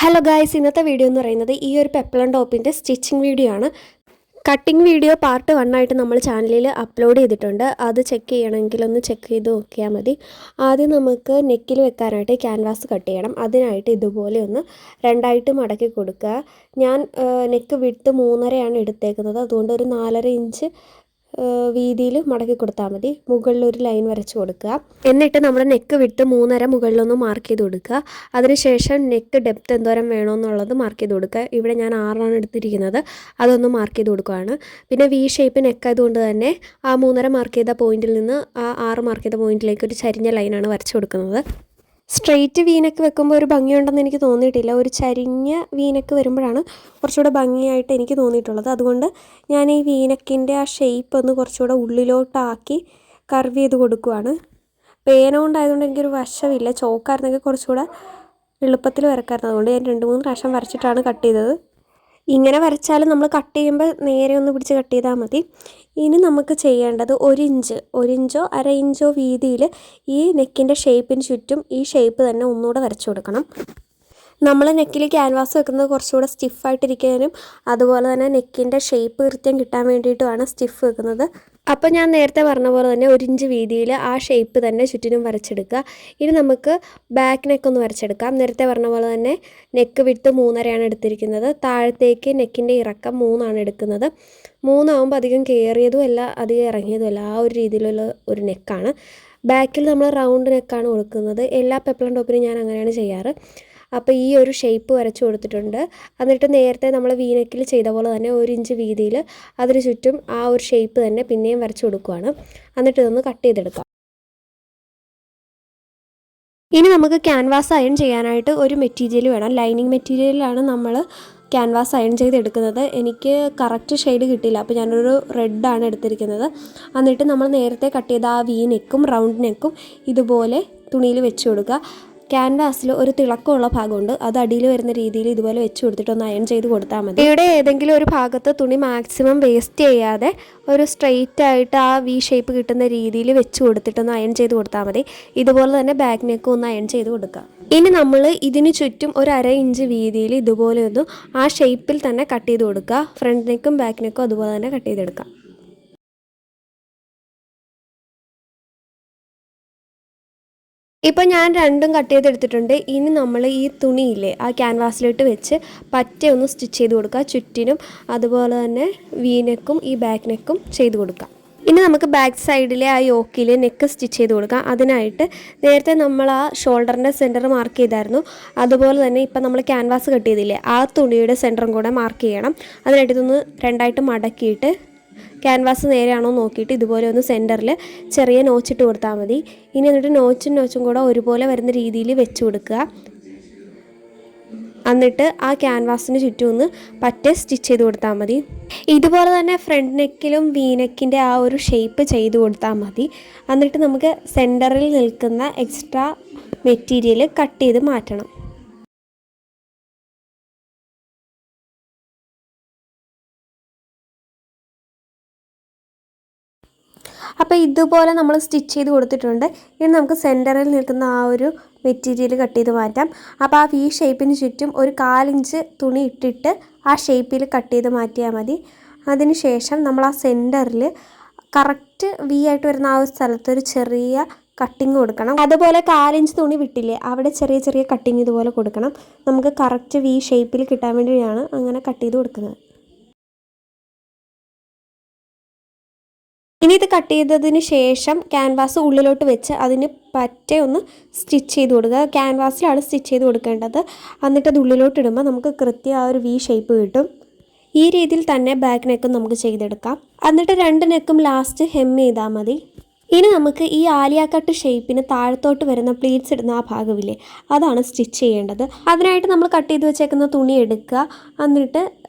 Hello guys, ഇന്നത്തെ video എന്ന് പറയുന്നത് ഈ ഒരു പെപ്ലം ടോപ്പിൻ്റെ സ്റ്റിച്ചിങ് വീഡിയോ ആണ്. കട്ടിങ് വീഡിയോ പാർട്ട് 1 ആയിട്ട് നമ്മൾ ചാനലിൽ അപ്ലോഡ് ചെയ്തിട്ടുണ്ട്. അത് ചെക്ക് ചെയ്യണമെങ്കിൽ ഒന്ന് ചെക്ക് ചെയ്ത് നോക്കിയാൽ മതി. ആദ്യം നമുക്ക് നെക്കിൽ വെക്കാനായിട്ട് ക്യാൻവാസ് കട്ട് ചെയ്യണം. അതിനായിട്ട് ഇതുപോലെ ഒന്ന് രണ്ടായിട്ട് മടക്കി കൊടുക്കുക. ഞാൻ നെക്ക് വിട്ട് 3.5 എടുത്തേക്കുന്നത്. അതുകൊണ്ട് ഒരു 4.5 ഇഞ്ച് വീതിയിൽ മടക്കി കൊടുത്താൽ മതി. മുകളിലൊരു ലൈൻ വരച്ച് കൊടുക്കുക. എന്നിട്ട് നമ്മുടെ നെക്ക് വിട്ട് 3.5 മുകളിലൊന്ന് മാർക്ക് ചെയ്ത് കൊടുക്കുക. അതിനുശേഷം നെക്ക് ഡെപ്ത് എന്തോരം വേണമെന്നുള്ളത് മാർക്ക് ചെയ്ത് കൊടുക്കുക. ഇവിടെ ഞാൻ 6 എടുത്തിരിക്കുന്നത്. അതൊന്ന് മാർക്ക് ചെയ്ത് കൊടുക്കുകയാണ്. പിന്നെ വി ഷേപ്പ് നെക്ക് ആയതുകൊണ്ട് തന്നെ ആ 3.5 മാർക്ക് ചെയ്ത പോയിന്റിൽ നിന്ന് ആ 6 മാർക്ക് ചെയ്ത പോയിന്റിലേക്ക് ഒരു ചരിഞ്ഞ ലൈനാണ് വരച്ച് കൊടുക്കുന്നത്. സ്ട്രെയിറ്റ് വീനക്ക് വെക്കുമ്പോൾ ഒരു ഭംഗിയുണ്ടെന്ന് എനിക്ക് തോന്നിയിട്ടില്ല. ഒരു ചരിഞ്ഞ വീനക്ക് വരുമ്പോഴാണ് കുറച്ചുകൂടെ ഭംഗിയായിട്ട് എനിക്ക് തോന്നിയിട്ടുള്ളത്. അതുകൊണ്ട് ഞാൻ ഈ വീനക്കിൻ്റെ ആ ഷേപ്പ് ഒന്ന് കുറച്ചുകൂടെ ഉള്ളിലോട്ടാക്കി കർവ് ചെയ്ത് കൊടുക്കുകയാണ്. പേന കൊണ്ടായതുകൊണ്ട് എനിക്കൊരു വശമില്ല. ചോക്കായിരുന്നെങ്കിൽ കുറച്ചുകൂടെ എളുപ്പത്തിൽ വരക്കായിരുന്നു. അതുകൊണ്ട് ഞാൻ 2-3 പ്രാവശ്യം വരച്ചിട്ടാണ് കട്ട് ചെയ്തത്. ഇങ്ങനെ വരച്ചാൽ നമ്മൾ കട്ട് ചെയ്യുമ്പോൾ നേരെ ഒന്ന് പിടിച്ച് കട്ട് ചെയ്താൽ മതി. ഇനി നമുക്ക് ചെയ്യേണ്ടത് 1 ഇഞ്ചോ 1.5 ഇഞ്ചോ വീതിയിൽ ഈ നെക്കിൻ്റെ ഷേപ്പിന് ചുറ്റും ഈ ഷേപ്പ് തന്നെ ഒന്നുകൂടെ വരച്ചു കൊടുക്കണം. നമ്മൾ നെക്കിൽ ക്യാൻവാസ് വെക്കുന്നത് കുറച്ചുകൂടെ സ്റ്റിഫായിട്ടിരിക്കാനും അതുപോലെ തന്നെ നെക്കിൻ്റെ ഷേപ്പ് കൃത്യം കിട്ടാൻ വേണ്ടിയിട്ടുമാണ് സ്റ്റിഫ് വെക്കുന്നത്. അപ്പോൾ ഞാൻ നേരത്തെ പറഞ്ഞ പോലെ തന്നെ 1 ഇഞ്ച് വീതിയിൽ ആ ഷേപ്പ് തന്നെ ചുറ്റിനും വരച്ചെടുക്കുക. ഇനി നമുക്ക് ബാക്ക് നെക്ക് ഒന്ന് വരച്ചെടുക്കാം. നേരത്തെ പറഞ്ഞ പോലെ തന്നെ നെക്ക് വിട്ട് 3.5 എടുത്തിരിക്കുന്നത്. താഴത്തേക്ക് നെക്കിൻ്റെ ഇറക്കം 3 എടുക്കുന്നത്. 3 ആകുമ്പോൾ അധികം കയറിയതും അല്ല അധികം ഇറങ്ങിയതും അല്ല, ആ ഒരു രീതിയിലുള്ള ഒരു നെക്കാണ്. ബാക്കിൽ നമ്മൾ റൗണ്ട് നെക്കാണ് കൊടുക്കുന്നത്. എല്ലാ പെപ്ലം ടോപ്പിനും ഞാൻ അങ്ങനെയാണ് ചെയ്യാറ്. അപ്പോൾ ഈ ഒരു ഷേപ്പ് വരച്ച് കൊടുത്തിട്ടുണ്ട്. എന്നിട്ട് നേരത്തെ നമ്മൾ വീനെക്കിൽ ചെയ്ത പോലെ തന്നെ 1 ഇഞ്ച് വീതിയിൽ അതിന് ചുറ്റും ആ ഒരു ഷേപ്പ് തന്നെ പിന്നെയും വരച്ച് കൊടുക്കുകയാണ്. എന്നിട്ട് ഇതൊന്ന് കട്ട് ചെയ്തെടുക്കാം. ഇനി നമുക്ക് ക്യാൻവാസ് അയൺ ചെയ്യാനായിട്ട് ഒരു മെറ്റീരിയൽ വേണം. ലൈനിങ് മെറ്റീരിയലാണ് നമ്മൾ ക്യാൻവാസ് അയൺ ചെയ്തെടുക്കുന്നത്. എനിക്ക് കറക്റ്റ് ഷെയ്ഡ് കിട്ടിയില്ല, അപ്പോൾ ഞാനൊരു റെഡാണ് എടുത്തിരിക്കുന്നത്. എന്നിട്ട് നമ്മൾ നേരത്തെ കട്ട് ചെയ്ത ആ വി നെക്കും റൗണ്ട് നെക്കും ഇതുപോലെ തുണിയിൽ വെച്ച് കൊടുക്കുക. ക്യാൻവാസിൽ ഒരു തിളക്കമുള്ള ഭാഗമുണ്ട്, അത് അടിയിൽ വരുന്ന രീതിയിൽ ഇതുപോലെ വെച്ച് കൊടുത്തിട്ട് ഒന്ന് അയൺ ചെയ്ത് കൊടുത്താൽ മതി. ഇവിടെ ഏതെങ്കിലും ഒരു ഭാഗത്ത് തുണി മാക്സിമം വേസ്റ്റ് ചെയ്യാതെ ഒരു സ്ട്രെയിറ്റ് ആയിട്ട് ആ വി ഷേപ്പ് കിട്ടുന്ന രീതിയിൽ വെച്ച് കൊടുത്തിട്ടൊന്ന് അയൺ ചെയ്ത് കൊടുത്താൽ മതി. ഇതുപോലെ തന്നെ ബാക്ക് നെക്കും ഒന്ന് അയൺ ചെയ്ത് കൊടുക്കുക. ഇനി നമ്മൾ ഇതിന് ചുറ്റും ഒരു 1/2 ഇഞ്ച് വീതിയിൽ ഇതുപോലെ ഒന്ന് ആ ഷേപ്പിൽ തന്നെ കട്ട് ചെയ്ത് കൊടുക്കുക. ഫ്രണ്ട് നെക്കും ബാക്ക് നെക്കും അതുപോലെ തന്നെ കട്ട് ചെയ്തെടുക്കാം. ഇപ്പോൾ ഞാൻ രണ്ടും കട്ട് ചെയ്തെടുത്തിട്ടുണ്ട്. ഇനി നമ്മൾ ഈ തുണിയില്ലേ ആ ക്യാൻവാസിലിട്ട് വെച്ച് പറ്റ ഒന്ന് സ്റ്റിച്ച് ചെയ്ത് കൊടുക്കുക. ചുറ്റിനും അതുപോലെ തന്നെ വി നെക്കും ഈ ബാക്ക് നെക്കും ചെയ്ത് കൊടുക്കാം. ഇനി നമുക്ക് ബാക്ക് സൈഡിലെ ആ യോക്കിൽ നെക്ക് സ്റ്റിച്ച് ചെയ്ത് കൊടുക്കാം. അതിനായിട്ട് നേരത്തെ നമ്മൾ ആ ഷോൾഡറിൻ്റെ സെൻറ്റർ മാർക്ക് ചെയ്തായിരുന്നു. അതുപോലെ തന്നെ ഇപ്പം നമ്മൾ ക്യാൻവാസ് കട്ട് ചെയ്തില്ലേ ആ തുണിയുടെ സെൻറ്ററും കൂടെ മാർക്ക് ചെയ്യണം. അതിനായിട്ട് ഇതൊന്ന് രണ്ടായിട്ട് മടക്കിയിട്ട് ക്യാൻവാസ് നേരെയാണോ നോക്കിയിട്ട് ഇതുപോലെ ഒന്ന് സെൻറ്ററിൽ ചെറിയ നോച്ചിട്ട് കൊടുത്താൽ മതി. ഇനി എന്നിട്ട് നോച്ചും കൂടെ ഒരുപോലെ വരുന്ന രീതിയിൽ വെച്ച് കൊടുക്കുക. എന്നിട്ട് ആ ക്യാൻവാസിന് ചുറ്റും ഒന്ന് പറ്റെ സ്റ്റിച്ച് ചെയ്ത് കൊടുത്താൽ മതി. ഇതുപോലെ തന്നെ ഫ്രണ്ട് നെക്കിലും വി നെക്കിൻ്റെ ആ ഒരു ഷേപ്പ് ചെയ്ത് കൊടുത്താൽ മതി. എന്നിട്ട് നമുക്ക് സെൻറ്ററിൽ നിൽക്കുന്ന എക്സ്ട്രാ മെറ്റീരിയൽ കട്ട് ചെയ്ത് മാറ്റണം. അപ്പോൾ ഇതുപോലെ നമ്മൾ സ്റ്റിച്ച് ചെയ്ത് കൊടുത്തിട്ടുണ്ട്. ഇനി നമുക്ക് സെൻറ്ററിൽ നിൽക്കുന്ന ആ ഒരു മെറ്റീരിയൽ കട്ട് ചെയ്ത് മാറ്റാം. അപ്പോൾ ആ വി ഷേപ്പിന് ചുറ്റും ഒരു 1/4 ഇഞ്ച് തുണി ഇട്ടിട്ട് ആ ഷേപ്പിൽ കട്ട് ചെയ്ത് മാറ്റിയാൽ മതി. അതിന് ശേഷം നമ്മൾ ആ സെൻറ്ററിൽ കറക്റ്റ് വി ആയിട്ട് വരുന്ന ആ ഒരു സ്ഥലത്ത് ഒരു ചെറിയ കട്ടിങ് കൊടുക്കണം. അതുപോലെ 1/4 ഇഞ്ച് തുണി വിട്ടില്ലേ അവിടെ ചെറിയ കട്ടിങ് ഇതുപോലെ കൊടുക്കണം. നമുക്ക് കറക്റ്റ് വി ഷേപ്പിൽ കിട്ടാൻ വേണ്ടിയാണ് അങ്ങനെ കട്ട് ചെയ്ത് കൊടുക്കുന്നത്. ഇനി ഇത് കട്ട് ചെയ്തതിന് ശേഷം ക്യാൻവാസ് ഉള്ളിലോട്ട് വെച്ച് അതിന് പറ്റ ഒന്ന് സ്റ്റിച്ച് ചെയ്ത് കൊടുക്കുക. ക്യാൻവാസിലാണ് സ്റ്റിച്ച് ചെയ്ത് കൊടുക്കേണ്ടത്. എന്നിട്ട് അത് ഉള്ളിലോട്ട് ഇടുമ്പോൾ നമുക്ക് കൃത്യം ആ ഒരു വി ഷേപ്പ് കിട്ടും. ഈ രീതിയിൽ തന്നെ ബാക്ക് നെക്കും നമുക്ക് ചെയ്തെടുക്കാം. എന്നിട്ട് 2 നെക്കും ലാസ്റ്റ് ഹെം ചെയ്താൽ മതി. ഇനി നമുക്ക് ഈ ആലിയ കട്ട് ഷേപ്പിന് താഴത്തോട്ട് വരുന്ന പ്ലീറ്റ്സ് ഇടുന്ന ആ ഭാഗമില്ലേ അതാണ് സ്റ്റിച്ച് ചെയ്യേണ്ടത്. അതിനായിട്ട് നമ്മൾ കട്ട് ചെയ്ത് വെച്ചേക്കുന്ന തുണി എടുക്കുക. എന്നിട്ട്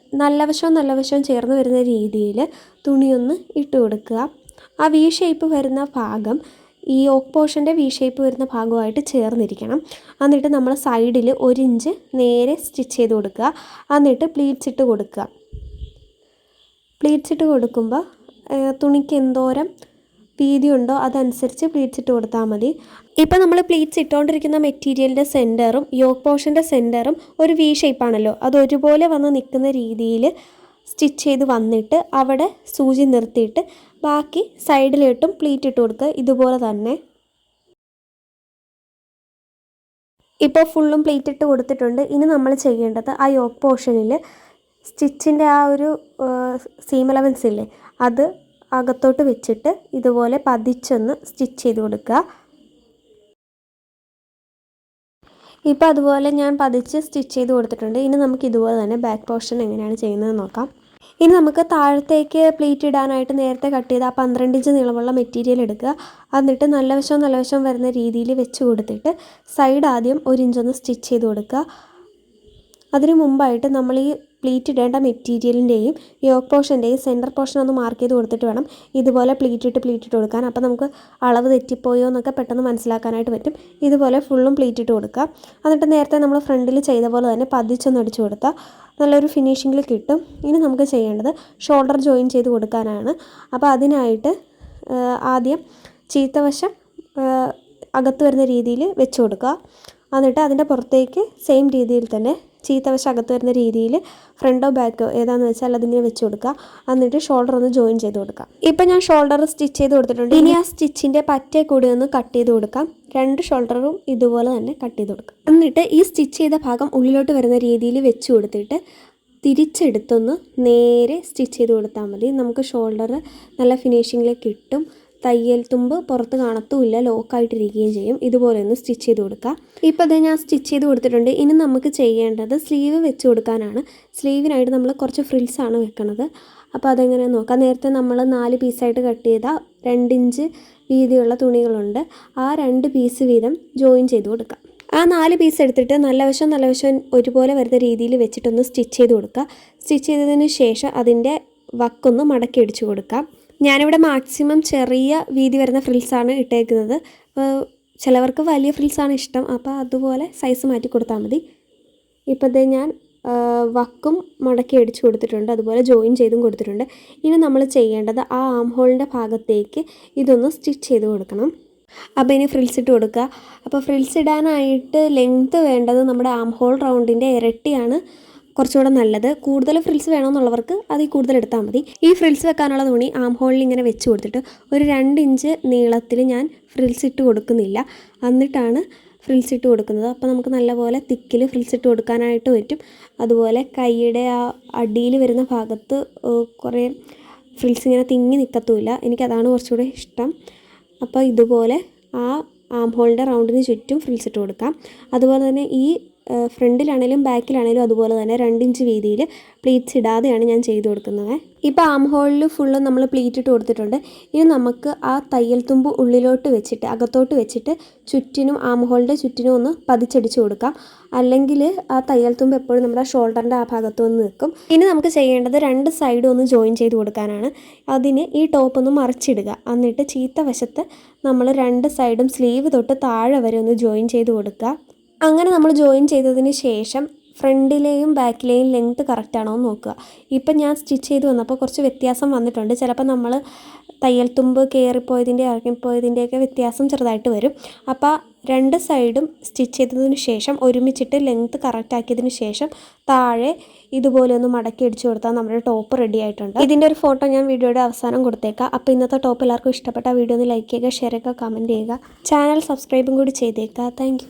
നല്ല വശവും ചേർന്ന് വരുന്ന രീതിയിൽ തുണിയൊന്ന് ഇട്ട് കൊടുക്കുക. ആ വി ഷേപ്പ് വരുന്ന ഭാഗം ഈ യോക്ക് പോർഷൻ്റെ വി ഷേപ്പ് വരുന്ന ഭാഗമായിട്ട് ചേർന്നിരിക്കണം. എന്നിട്ട് നമ്മൾ സൈഡിൽ 1 ഇഞ്ച് നേരെ സ്റ്റിച്ച് ചെയ്ത് കൊടുക്കുക. എന്നിട്ട് പ്ലീറ്റ്സ് ഇട്ട് കൊടുക്കുക. പ്ലീറ്റ്സ് ഇട്ട് കൊടുക്കുമ്പോൾ തുണിക്ക് എന്തോരം വീതി ഉണ്ടോ അതനുസരിച്ച് പ്ലീറ്റ്സ് ഇട്ട് കൊടുത്താൽ മതി. ഇപ്പോൾ നമ്മൾ പ്ലീറ്റ്സ് ഇട്ടുകൊണ്ടിരിക്കുന്ന മെറ്റീരിയലിൻ്റെ സെൻറ്ററും യോക്ക് പോർഷൻ്റെ സെൻറ്ററും ഒരു വി ഷേപ്പാണല്ലോ, അത് ഒരുപോലെ വന്ന് നിൽക്കുന്ന രീതിയിൽ സ്റ്റിച്ച് ചെയ്ത് വന്നിട്ട് അവിടെ സൂചി നിർത്തിയിട്ട് ബാക്കി സൈഡിലോട്ടും പ്ലീറ്റ് ഇട്ട് കൊടുക്കുക. ഇതുപോലെ തന്നെ ഇപ്പോൾ ഫുള്ളും പ്ലീറ്റ് ഇട്ട് കൊടുത്തിട്ടുണ്ട്. ഇനി നമ്മൾ ചെയ്യേണ്ടത് ആ യോക്ക് പോർഷനിൽ സ്റ്റിച്ചിൻ്റെ ആ ഒരു സീം അലവൻസ് ഇല്ലേ, അത് അകത്തോട്ട് വെച്ചിട്ട് ഇതുപോലെ പതിച്ചൊന്ന് സ്റ്റിച്ച് ചെയ്ത് കൊടുക്കുക. ഇപ്പോൾ അതുപോലെ ഞാൻ പതിച്ച് സ്റ്റിച്ച് ചെയ്ത് കൊടുത്തിട്ടുണ്ട്. ഇനി നമുക്ക് ഇതുപോലെ തന്നെ ബാക്ക് പോർഷൻ എങ്ങനെയാണ് ചെയ്യുന്നത് നോക്കാം. ഇനി നമുക്ക് താഴത്തേക്ക് പ്ലീറ്റ് ഇടാനായിട്ട് നേരത്തെ കട്ട് ചെയ്ത് ആ 12 ഇഞ്ച് നീളമുള്ള മെറ്റീരിയൽ എടുക്കുക. എന്നിട്ട് നല്ല വശം വരുന്ന രീതിയിൽ വെച്ച് കൊടുത്തിട്ട് സൈഡ് ആദ്യം 1 ഇഞ്ചൊന്ന് സ്റ്റിച്ച് ചെയ്ത് കൊടുക്കുക. അതിന് മുമ്പായിട്ട് നമ്മൾ ഈ പ്ലീറ്റ് ഇടേണ്ട മെറ്റീരിയലിൻ്റെയും യോക്ക് പോർഷൻ്റെയും സെൻറ്റർ പോർഷൻ ഒന്ന് മാർക്ക് ചെയ്ത് കൊടുത്തിട്ട് വേണം ഇതുപോലെ പ്ലീറ്റ് ഇട്ട് കൊടുക്കാൻ. അപ്പോൾ നമുക്ക് അളവ് തെറ്റിപ്പോയോ എന്നൊക്കെ പെട്ടെന്ന് മനസ്സിലാക്കാനായിട്ട് പറ്റും. ഇതുപോലെ ഫുള്ളും പ്ലീറ്റ് ഇട്ട് കൊടുക്കുക. എന്നിട്ട് നേരത്തെ നമ്മൾ ഫ്രണ്ടിൽ ചെയ്ത പോലെ തന്നെ പതിച്ചൊന്ന് അടിച്ചു കൊടുത്താൽ നല്ലൊരു ഫിനിഷിങ്ങിൽ കിട്ടും. ഇനി നമുക്ക് ചെയ്യേണ്ടത് ഷോൾഡർ ജോയിൻ ചെയ്ത് കൊടുക്കാനാണ്. അപ്പോൾ അതിനായിട്ട് ആദ്യം ചീത്തവശം അകത്ത് വരുന്ന രീതിയിൽ വെച്ച് കൊടുക്കുക. എന്നിട്ട് അതിൻ്റെ പുറത്തേക്ക് സെയിം രീതിയിൽ തന്നെ ചീത്തവശം അകത്ത് വരുന്ന രീതിയിൽ ഫ്രണ്ടോ ബാക്കോ ഏതാണെന്ന് വെച്ചാൽ അതിങ്ങനെ വെച്ച് കൊടുക്കുക. എന്നിട്ട് ഷോൾഡർ ഒന്ന് ജോയിൻ ചെയ്ത് കൊടുക്കാം. ഇപ്പം ഞാൻ ഷോൾഡർ സ്റ്റിച്ച് ചെയ്ത് കൊടുത്തിട്ടുണ്ട്. ഇനി ആ സ്റ്റിച്ചിൻ്റെ പറ്റേ കൂടി ഒന്ന് കട്ട് ചെയ്ത് കൊടുക്കാം. 2 ഷോൾഡറും ഇതുപോലെ തന്നെ കട്ട് ചെയ്ത് കൊടുക്കാം. എന്നിട്ട് ഈ സ്റ്റിച്ച് ചെയ്ത ഭാഗം ഉള്ളിലോട്ട് വരുന്ന രീതിയിൽ വെച്ച് കൊടുത്തിട്ട് തിരിച്ചെടുത്തൊന്ന് നേരെ സ്റ്റിച്ച് ചെയ്ത് കൊടുത്താൽ മതി. നമുക്ക് ഷോൾഡർ നല്ല ഫിനിഷിങ്ങിലേക്ക് കിട്ടും. തയ്യൽ തുമ്പ് പുറത്ത് കാണത്തുമില്ല, ലോക്കായിട്ടിരിക്കുകയും ചെയ്യും. ഇതുപോലെ ഒന്ന് സ്റ്റിച്ച് ചെയ്ത് കൊടുക്കുക. ഇപ്പോൾ അത് ഞാൻ സ്റ്റിച്ച് ചെയ്ത് കൊടുത്തിട്ടുണ്ട്. ഇനി നമുക്ക് ചെയ്യേണ്ടത് സ്ലീവ് വെച്ച് കൊടുക്കാനാണ്. സ്ലീവിനായിട്ട് നമ്മൾ കുറച്ച് ഫ്രിൽസാണ് വെക്കുന്നത്. അപ്പോൾ അതെങ്ങനെ നോക്കാം. നേരത്തെ നമ്മൾ 4 പീസായിട്ട് കട്ട് ചെയ്ത 2 ഇഞ്ച് വീതിയുള്ള തുണികളുണ്ട്. ആ 2 പീസ് വീതം ജോയിൻ ചെയ്ത് കൊടുക്കാം. ആ 4 പീസ് എടുത്തിട്ട് നല്ല വശം ഒരുപോലെ വരുന്ന രീതിയിൽ വെച്ചിട്ടൊന്ന് സ്റ്റിച്ച് ചെയ്ത് കൊടുക്കുക. സ്റ്റിച്ച് ചെയ്തതിന് ശേഷം അതിൻ്റെ വക്കൊന്ന് മടക്കി അടിച്ചു കൊടുക്കാം. ഞാനിവിടെ മാക്സിമം ചെറിയ വീതി വരുന്ന ഫ്രിൽസാണ് ഇട്ടേക്കുന്നത്. ചിലവർക്ക് വലിയ ഫ്രിൽസാണ് ഇഷ്ടം, അപ്പോൾ അതുപോലെ സൈസ് മാറ്റി കൊടുത്താൽ മതി. ഇപ്പോഴത്തെ ഞാൻ വക്കും മടക്കി അടിച്ചു കൊടുത്തിട്ടുണ്ട്, അതുപോലെ ജോയിൻ ചെയ്തും കൊടുത്തിട്ടുണ്ട്. ഇനി നമ്മൾ ചെയ്യേണ്ടത് ആ ആം ഹോളിൻ്റെ ഭാഗത്തേക്ക് ഇതൊന്ന് സ്റ്റിച്ച് ചെയ്ത് കൊടുക്കണം. അപ്പോൾ ഇനി ഫ്രിൽസ് ഇട്ട് കൊടുക്കുക. അപ്പോൾ ഫ്രിൽസ് ഇടാനായിട്ട് ലെങ്ത്ത് വേണ്ടത് നമ്മുടെ ആം ഹോൾ റൗണ്ടിൻ്റെ ഇരട്ടിയാണ് കുറച്ചുകൂടെ നല്ലത്. കൂടുതൽ ഫ്രിൽസ് വേണമെന്നുള്ളവർക്ക് അതിൽ കൂടുതൽ എടുത്താൽ മതി. ഈ ഫ്രിൽസ് വെക്കാനുള്ള തുണി ആം ഹോളിൽ ഇങ്ങനെ വെച്ച് കൊടുത്തിട്ട് ഒരു 2 ഇഞ്ച് നീളത്തിൽ ഞാൻ ഫ്രിൽസ് ഇട്ട് കൊടുക്കുന്നില്ല, എന്നിട്ടാണ് ഫ്രിൽസ് ഇട്ട് കൊടുക്കുന്നത്. അപ്പോൾ നമുക്ക് നല്ലപോലെ തിക്കിൽ ഫ്രിൽസ് ഇട്ട് കൊടുക്കാനായിട്ട് പറ്റും. അതുപോലെ കൈയുടെ ആ അടിയിൽ വരുന്ന ഭാഗത്ത് കുറേ ഫ്രിൽസ് ഇങ്ങനെ തിങ്ങി നിൽക്കത്തുമില്ല. എനിക്കതാണ് കുറച്ചുകൂടെ ഇഷ്ടം. അപ്പോൾ ഇതുപോലെ ആ ആം ഹോളിൻ്റെ റൗണ്ടിന് ചുറ്റും ഫ്രിൽസ് ഇട്ട് കൊടുക്കാം. അതുപോലെ തന്നെ ഈ ഫ്രണ്ടിലാണേലും ബാക്കിലാണേലും അതുപോലെ തന്നെ 2 ഇഞ്ച് വീതിയിൽ പ്ലീറ്റ്സ് ഇടാതെയാണ് ഞാൻ ചെയ്ത് കൊടുക്കുന്നത്. ഇപ്പോൾ ആം ഹോളിൽ ഫുള്ള് നമ്മൾ പ്ലീറ്റ് ഇട്ട് കൊടുത്തിട്ടുണ്ട്. ഇനി നമുക്ക് ആ തയ്യൽ തുമ്പ് ഉള്ളിലോട്ട് വെച്ചിട്ട് അകത്തോട്ട് വെച്ചിട്ട് ചുറ്റിനും ആം ഹോളിൻ്റെ ചുറ്റിനും ഒന്ന് പതിച്ചടിച്ച് കൊടുക്കാം. അല്ലെങ്കിൽ ആ തയ്യൽ തുമ്പ് എപ്പോഴും നമ്മുടെ ഷോൾഡറിൻ്റെ ആ ഭാഗത്ത് വന്ന് നിൽക്കും. ഇനി നമുക്ക് ചെയ്യേണ്ടത് 2 സൈഡും ഒന്ന് ജോയിൻ ചെയ്ത് കൊടുക്കാനാണ്. അതിന് ഈ ടോപ്പ് ഒന്ന് മറിച്ചിടുക. എന്നിട്ട് ചീത്ത വശത്ത് നമ്മൾ 2 സൈഡും സ്ലീവ് തൊട്ട് താഴെ വരെ ഒന്ന് ജോയിൻ ചെയ്ത് കൊടുക്കുക. അങ്ങനെ നമ്മൾ ജോയിൻ ചെയ്തതിന് ശേഷം ഫ്രണ്ടിലെയും ബാക്കിലെയും ലെങ്ത്ത് കറക്റ്റാണോ എന്ന് നോക്കുക. ഇപ്പം ഞാൻ സ്റ്റിച്ച് ചെയ്ത് വന്നപ്പോൾ കുറച്ച് വ്യത്യാസം വന്നിട്ടുണ്ട്. ചിലപ്പോൾ നമ്മൾ തയ്യൽ തുമ്പ് കയറിപ്പോയതിൻ്റെ ഇറങ്ങിപ്പോയതിൻ്റെയൊക്കെ വ്യത്യാസം ചെറുതായിട്ട് വരും. അപ്പോൾ 2 സൈഡും സ്റ്റിച്ച് ചെയ്തതിന് ശേഷം ഒരുമിച്ചിട്ട് ലെങ്ത്ത് കറക്റ്റ് ആക്കിയതിന് ശേഷം താഴെ ഇതുപോലെ ഒന്ന് മടക്കി അടിച്ചു കൊടുത്താൽ നമ്മുടെ ടോപ്പ് റെഡി ആയിട്ടുണ്ട്. ഇതിൻ്റെ ഒരു ഫോട്ടോ ഞാൻ വീഡിയോയുടെ അവസാനം കൊടുത്തേക്കാം. അപ്പോൾ ഇന്നത്തെ ടോപ്പ് എല്ലാവർക്കും ഇഷ്ടപ്പെട്ട വീഡിയോ ഒന്ന് ലൈക്ക് ചെയ്യുക, ഷെയർ ചെയ്യുക, കമൻറ്റ് ചെയ്യുക. ചാനൽ സബ്സ്ക്രൈബും കൂടി ചെയ്തേക്കുക. Thank you.